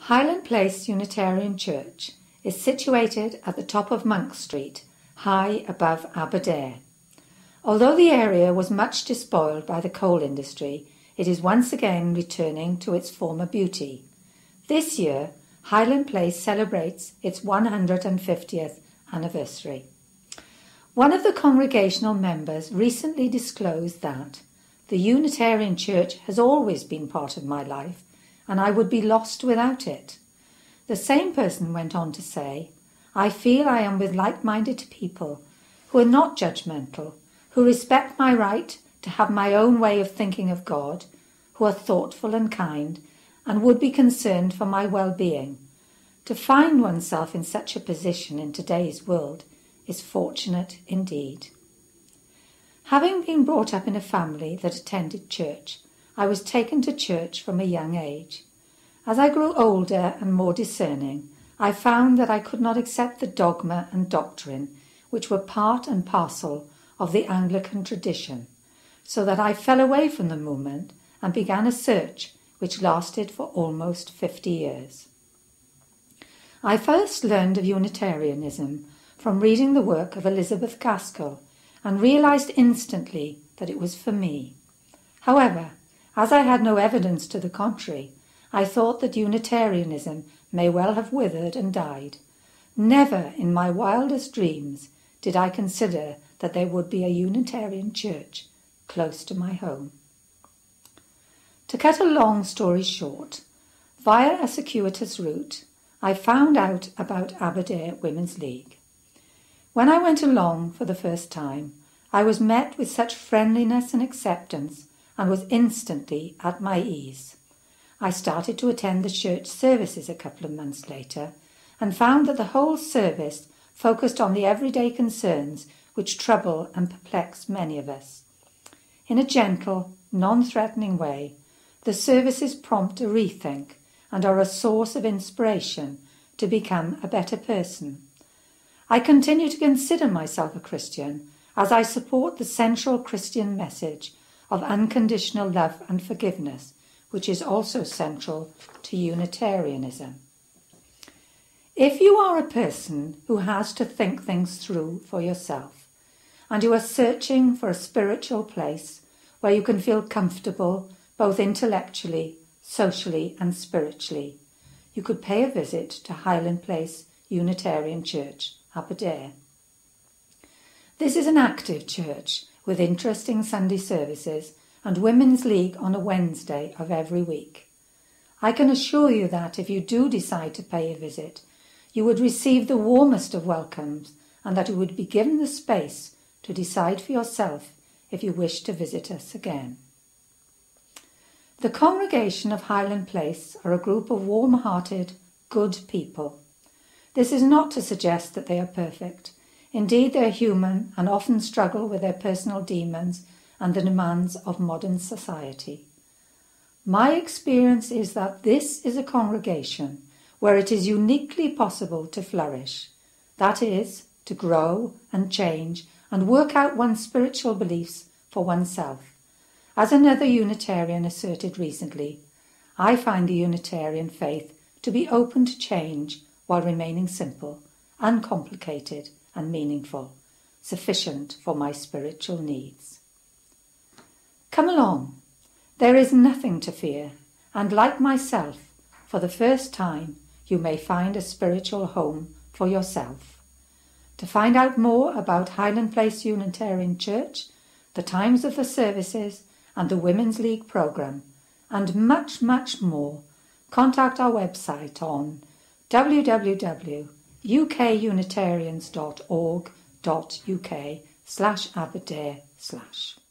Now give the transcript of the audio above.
Highland Place Unitarian Church is situated at the top of Monk Street, high above Aberdare. Although the area was much despoiled by the coal industry, it is once again returning to its former beauty. This year, Highland Place celebrates its 150th anniversary. One of the congregational members recently disclosed that the Unitarian Church has always been part of my life, and I would be lost without it. The same person went on to say, I feel I am with like-minded people who are not judgmental, who respect my right to have my own way of thinking of God, who are thoughtful and kind, and would be concerned for my well-being. To find oneself in such a position in today's world is fortunate indeed. Having been brought up in a family that attended church, I was taken to church from a young age. As I grew older and more discerning, I found that I could not accept the dogma and doctrine which were part and parcel of the Anglican tradition, so that I fell away from the movement and began a search which lasted for almost 50 years. I first learned of Unitarianism from reading the work of Elizabeth Gaskell and realised instantly that it was for me. However, as I had no evidence to the contrary, I thought that Unitarianism may well have withered and died. Never in my wildest dreams did I consider that there would be a Unitarian church close to my home. To cut a long story short, via a circuitous route, I found out about Aberdare Women's League. When I went along for the first time, I was met with such friendliness and acceptance and was instantly at my ease. I started to attend the church services a couple of months later and found that the whole service focused on the everyday concerns which trouble and perplex many of us. In a gentle, non-threatening way, the services prompt a rethink and are a source of inspiration to become a better person. I continue to consider myself a Christian as I support the central Christian message of unconditional love and forgiveness, which is also central to Unitarianism. If you are a person who has to think things through for yourself, and you are searching for a spiritual place where you can feel comfortable both intellectually, socially and spiritually, you could pay a visit to Highland Place Unitarian Church, Aberdare. This is an active church with interesting Sunday services and Women's League on a Wednesday of every week. I can assure you that if you do decide to pay a visit, you would receive the warmest of welcomes and that you would be given the space to decide for yourself if you wish to visit us again. The congregation of Highland Place are a group of warm-hearted, good people. This is not to suggest that they are perfect. Indeed, they are human and often struggle with their personal demons and the demands of modern society. My experience is that this is a congregation where it is uniquely possible to flourish. That is, to grow and change and work out one's spiritual beliefs for oneself. As another Unitarian asserted recently, I find the Unitarian faith to be open to change while remaining simple, uncomplicated and meaningful, sufficient for my spiritual needs. Come along. There is nothing to fear, and like myself, for the first time, you may find a spiritual home for yourself. To find out more about Highland Place Unitarian Church, the times of the services and the Women's League programme, and much, much more, contact our website on www.ukunitarians.org.uk/Aberdare/.